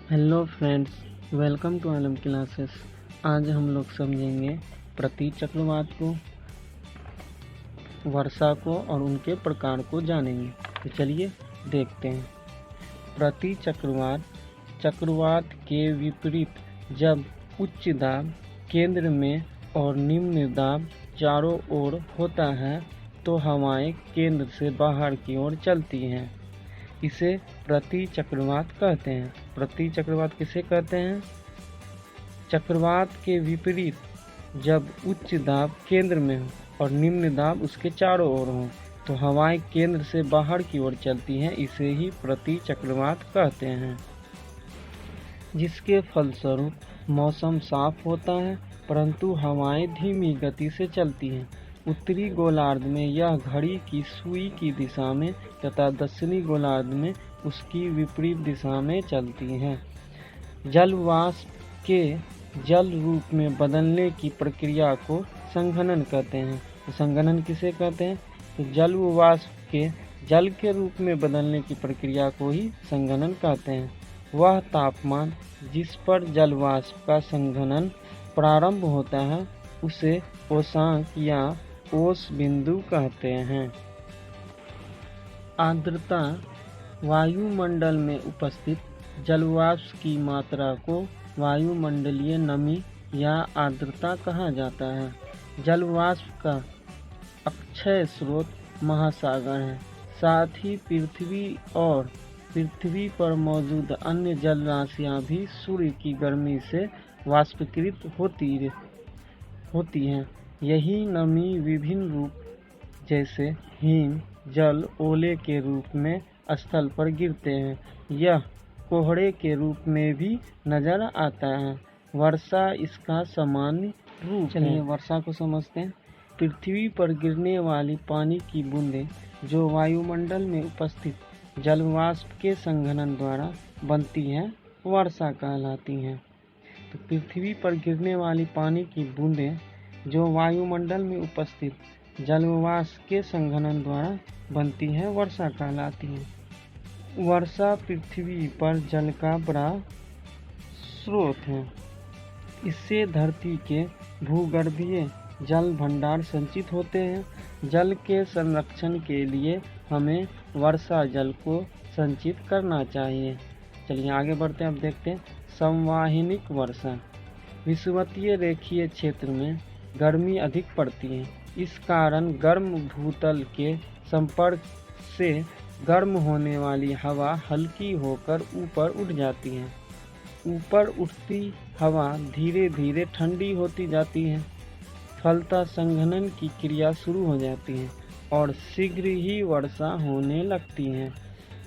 Hello friends, welcome to Alam classes. आज हम लोग समझेंगे प्रति चक्रवात को, वर्षा को और उनके प्रकार को जानेंगे। तो चलिए देखते हैं। प्रति चक्रवात चक्रवात के विपरीत जब उच्च दाब केंद्र में और निम्न दाब चारों ओर होता है तो हवाएं केंद्र से बाहर की ओर चलती हैं। इसे प्रति चक्रवात कहते हैं। प्रति चक्रवात किसे कहते हैं? चक्रवात के विपरीत जब उच्च दाब केंद्र में हो और निम्न दाब उसके चारों ओर हो तो हवाएं केंद्र से बाहर की ओर चलती हैं। इसे ही प्रति चक्रवात कहते हैं, जिसके फलस्वरूप मौसम साफ होता है परंतु हवाएं धीमी गति से चलती हैं। उत्तरी गोलार्ध में यह घड़ी की सुई की दिशा में तथा दक्षिणी गोलार्ध में उसकी विपरीत दिशा में चलती हैं। जल वाष्प के जल रूप में बदलने की प्रक्रिया को संघनन कहते हैं। तो संघनन किसे कहते हैं? तो जल वाष्प के जल के रूप में बदलने की प्रक्रिया को ही संघनन कहते हैं। वह तापमान जिस पर जल वाष्प का संघनन प्रारंभ होता है उसे ओसांक या ओस बिंदु कहते हैं। आर्द्रता वायुमंडल में उपस्थित जलवाष्प की मात्रा को वायुमंडलीय नमी या आर्द्रता कहा जाता है। जलवाष्प का अक्षय स्रोत महासागर है। साथ ही पृथ्वी और पृथ्वी पर मौजूद अन्य जल राशियाँ भी सूर्य की गर्मी से वाष्पीकृत होती हैं। यही नमी विभिन्न रूप जैसे हिम, जल, ओले के रूप में स्थल पर गिरते हैं। यह कोहरे के रूप में भी नजर आता है। वर्षा इसका सामान्य रूप है। चलिए वर्षा को समझते हैं। पृथ्वी पर गिरने वाली पानी की बूंदें जो वायुमंडल में उपस्थित जलवाष्प के संघनन द्वारा बनती हैं वर्षा कहलाती हैं। तो पृथ्वी पर गिरने वाली पानी की बूंदें जो वायुमंडल में उपस्थित जलवाष्प के संघनन द्वारा बनती हैं वर्षा कहलाती हैं। वर्षा पृथ्वी पर जल का बड़ा स्रोत है। इससे धरती के भूगर्भीय जल भंडार संचित होते हैं। जल के संरक्षण के लिए हमें वर्षा जल को संचित करना चाहिए। चलिए आगे बढ़ते हैं। अब देखते हैं संवाहिनिक वर्षा। विषुवतीय रेखीय क्षेत्र में गर्मी अधिक पड़ती है। इस कारण गर्म भूतल के संपर्क से गर्म होने वाली हवा हल्की होकर ऊपर उठ जाती है। ऊपर उठती हवा धीरे धीरे ठंडी होती जाती है। फलतः संघनन की क्रिया शुरू हो जाती है और शीघ्र ही वर्षा होने लगती है।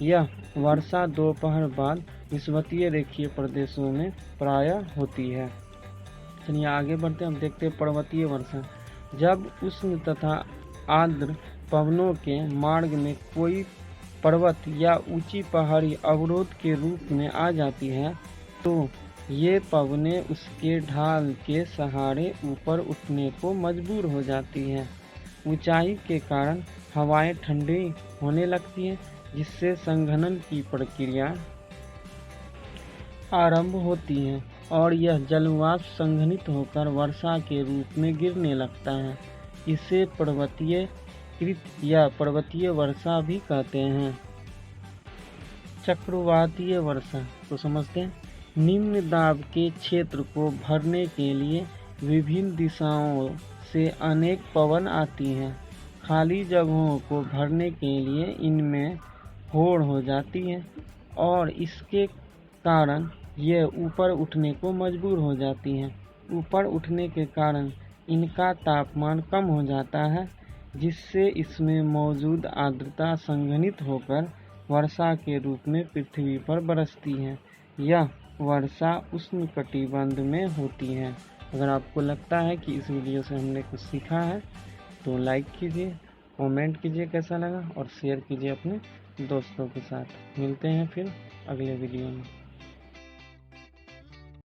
यह वर्षा दोपहर बाद विषुवतीय रेखीय प्रदेशों में प्रायः होती है। चलिए आगे बढ़ते हैं। हम देखते हैं पर्वतीय वर्षा। जब उष्ण तथा आर्द्र पवनों के मार्ग में कोई पर्वत या ऊंची पहाड़ी अवरोध के रूप में आ जाती है तो ये पवनें उसके ढाल के सहारे ऊपर उठने को मजबूर हो जाती हैं। ऊंचाई के कारण हवाएं ठंडी होने लगती हैं, जिससे संघनन की प्रक्रिया आरंभ होती है और यह जलवाष्प संघनित होकर वर्षा के रूप में गिरने लगता है। इसे पर्वतीय कृत या पर्वतीय वर्षा भी कहते हैं। चक्रवातीय वर्षा तो समझते हैं। निम्न दाब के क्षेत्र को भरने के लिए विभिन्न दिशाओं से अनेक पवन आती हैं। खाली जगहों को भरने के लिए इनमें होड़ हो जाती है और इसके कारण ये ऊपर उठने को मजबूर हो जाती हैं। ऊपर उठने के कारण इनका तापमान कम हो जाता है, जिससे इसमें मौजूद आर्द्रता संघनित होकर वर्षा के रूप में पृथ्वी पर बरसती है। यह वर्षा उष्णकटिबंध में होती है। अगर आपको लगता है कि इस वीडियो से हमने कुछ सीखा है तो लाइक कीजिए, कमेंट कीजिए कैसा लगा और शेयर कीजिए अपने दोस्तों के साथ। मिलते हैं फिर अगले वीडियो में।